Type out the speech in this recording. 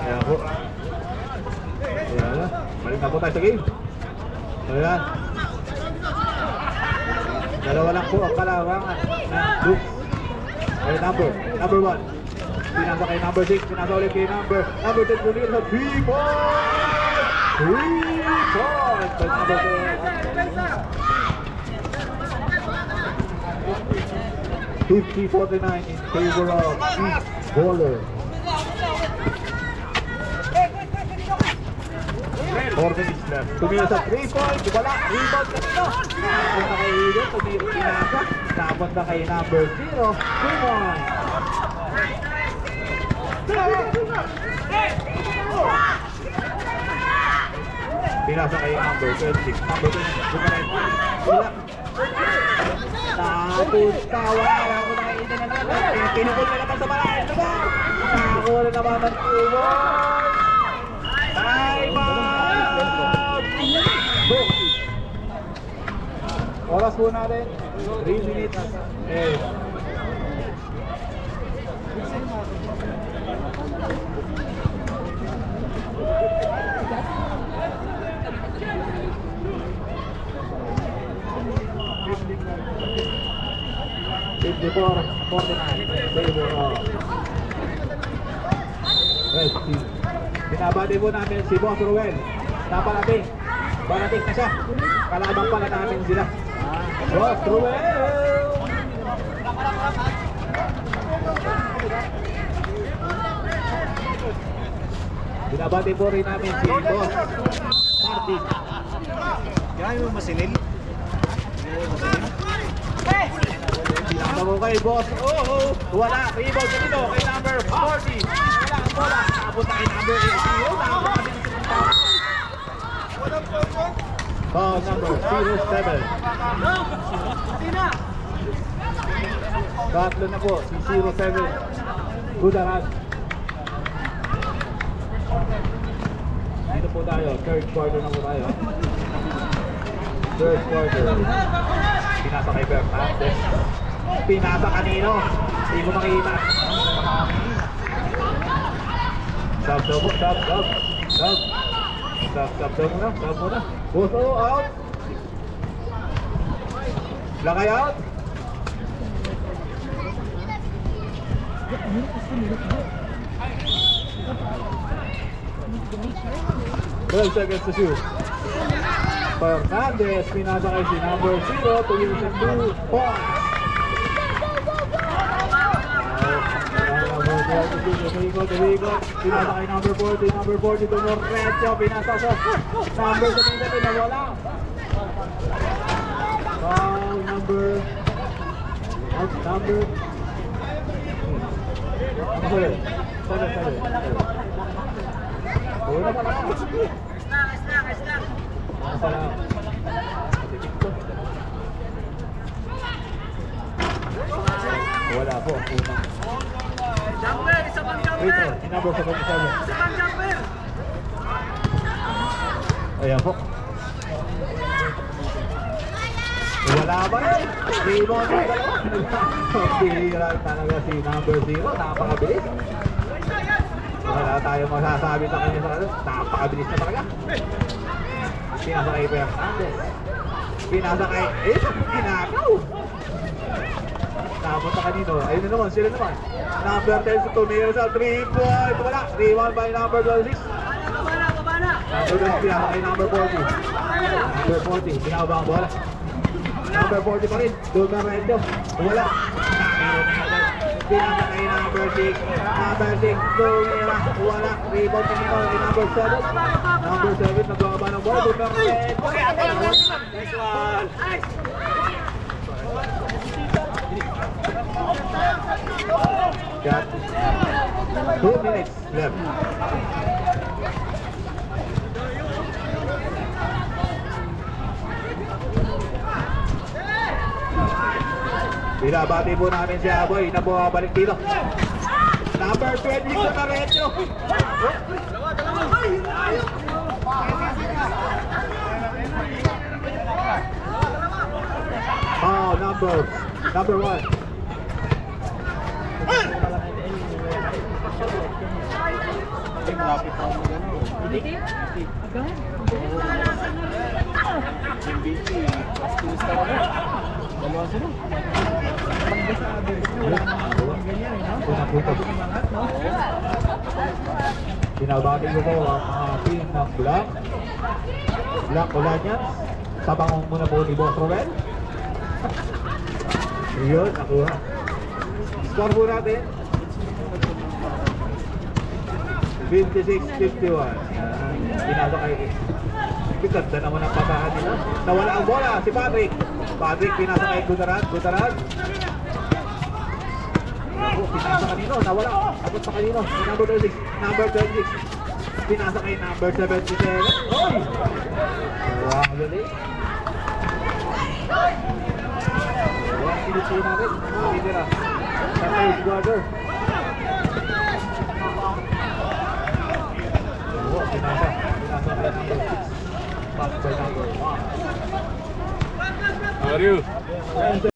Ayan po. Ayan na. Balik na po tayo sa game. Ayan. Dalawa lang po ang kalawangan na Luke. Ayan, number 1. Pinasa kay number 6. Pinasa ulit kay number 10. Kunin sa 3 points! 3 points! By number 10. 50-49 in favor of East Bowler. 4 minutes left. Tumira sa 3 points. Wala. Rebound kanino. Napunta kay Eden. Pinasa. Napunta kay number 0. 2 points. Pinasa kay number 26. Number 26. Bukarin. Wala. Napunta. Wala. Ako na kay Eden agad. Pinukul na naman sa malayan. Nakakuha na naman ng 2 points. Time out! Oras po natin 3 minutes. Binabati po namin si Boss Ruel. Naparating. Parating na siya. Kalabang pala namin sila. Boss Ruel! Binabati po rin namin si Boss Martin. Kaya yung masilin. Pinasa mo kay Boss. Wala. Rebound ka dito kay number 40. Wala ang bola. Napunta kay number 80. Number 07. Tatlo na po si 07. Gudaran. Dito po tayo. Third quarter na po tayo. Third quarter. Pinasa kay Fernandez. Pinasa kanino? Hindi ko makita. Stop muna. Boso out. Lakay out. Well, seconds to shoot. Fernandez, pinasa kay si number 0 to use a 2 points. Tumigot. Pinasa kay number 40. Number 40 to Norrecho. Pinasa sa number 77 na wala. Foul number. Sorry. Wala pala. Wala po. Jumper, isa pang jumper! Rito, number 77. Isa pang jumper! Ayan po. Wala ba rin? Rebound yung dalawa. Pihira talaga si number 0. Napakabilis. Wala tayo masasabi sa kanya sa kalas. Napakabilis na talaga. Pinasa kay Fernandez. Pinasa kay Ginagaw. Napunta kanino. Ayun na naman, sila naman. Number 10 sa tumira sa 3 points. Wala. Rebound by number 26. Babana! Number 20 pinasa kay number 40. Number 40. Pinaba ang bola. Number 40 pa rin. Doon na red daw. Wala. Pinasa kay number 6. Number 6. Tumira. Wala. Rebound kanino kay number 7. Number 7. Nagbaba ng bola. Doon na red. Nice one! Got 2 minutes left. Binabati po namin si Aboy na bumabalik dito. Number 20 sa Tarecho. Oh, number 1. malapit ako mag ano. MVP, last two star ako. Dalawa sila. Binabati ko po ang mga team ng Black Olanyans. Sabang muna po ni Boss Roel. Yun, nakuha. Score po natin 56-51. Pinasa kay Ganda naman ang patahan nila. Nawala ang bola, si Patrick. Patrick pinasa kay Gudaran. Ako, pinasa kanino, nawala. Abot pa kanino, number 36. Pinasa kay number 77. Oy! Wow, lali. Wow, sinusin natin. Nakitira. Sa third quarter. Wow, pinasa kay number 6. Back by number 1. How are you?